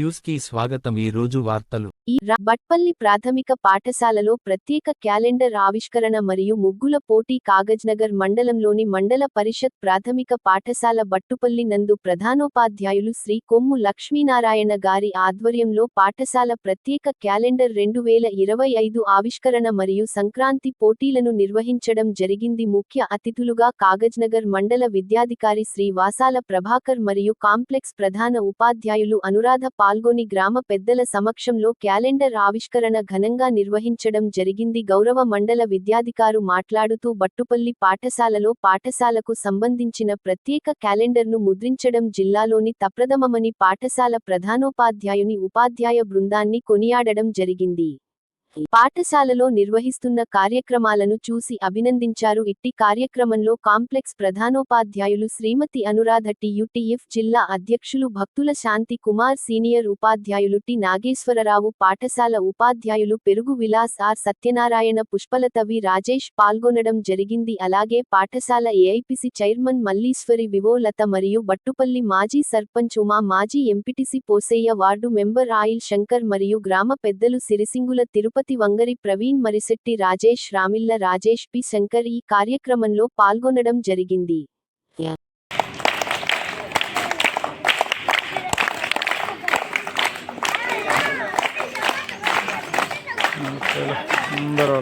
News కి స్వాగతం. ఈ రోజు వార్తలు. బట్పల్లి ప్రాథమిక పాఠశాలలో ప్రత్యేక క్యాలెండర్ ఆవిష్కరణ మరియు ముగ్గుల పోటీ. కాగజ్నగర్ మండలంలోని మండల పరిషత్ ప్రాథమిక పాఠశాల బట్టుపల్లి నందు ప్రధానోపాధ్యాయులు శ్రీ కొమ్ము లక్ష్మీనారాయణ గారి ఆధ్వర్యంలో పాఠశాల ప్రత్యేక క్యాలెండర్ 2025 ఆవిష్కరణ మరియు సంక్రాంతి పోటీలను నిర్వహించడం జరిగింది. ముఖ్య అతిథులుగా కాగజ్నగర్ మండల విద్యాధికారి శ్రీ వాసాల ప్రభాకర్ మరియు కాంప్లెక్స్ ప్రధాన ఉపాధ్యాయులు అనురాధ పాల్గొని గ్రామ పెద్దల సమక్షంలో క్యాలెండర్ ఆవిష్కరణ ఘనంగా నిర్వహించడం జరిగింది. గౌరవ మండల విద్యాధికారు మాట్లాడుతూ బట్టుపల్లి పాఠశాలలో పాఠశాలకు సంబంధించిన ప్రత్యేక క్యాలెండర్ను ముద్రించడం జిల్లాలోని తప్రథమమని పాఠశాల ప్రధానోపాధ్యాయుని ఉపాధ్యాయ బృందాన్ని కొనియాడడం జరిగింది. పాఠశాలలో నిర్వహిస్తున్న కార్యక్రమాలను చూసి అభినందించారు. ఇట్టి కార్యక్రమంలో కాంప్లెక్స్ ప్రధానోపాధ్యాయులు శ్రీమతి అనురాధ టియుటిఎఫ్ జిల్లా అధ్యక్షులు భక్తుల శాంతి కుమార్, సీనియర్ ఉపాధ్యాయులు టి నాగేశ్వరరావు, పాఠశాల ఉపాధ్యాయులు పెరుగు విలాస్ ఆర్ సత్యనారాయణ, పుష్పలత వి రాజేష్ పాల్గొనడం జరిగింది. అలాగే పాఠశాల ఏఐపిసి చైర్మన్ మల్లీశ్వరి వివో లత మరియు బట్టుపల్లి మాజీ సర్పంచ్ ఉమా, మాజీ ఎంపీటీసీ పోసేయ్య, వార్డు మెంబర్ ఆయిల్ శంకర్ మరియు గ్రామ పెద్దలు సిరిసింగుల తిరుపతి, వంగరి ప్రవీణ్, మరిశెట్టి రాజేష్, రామిల్ల రాజేష్, పి శంకర్ ఈ కార్యక్రమంలో పాల్గొనడం జరిగింది. అందరూ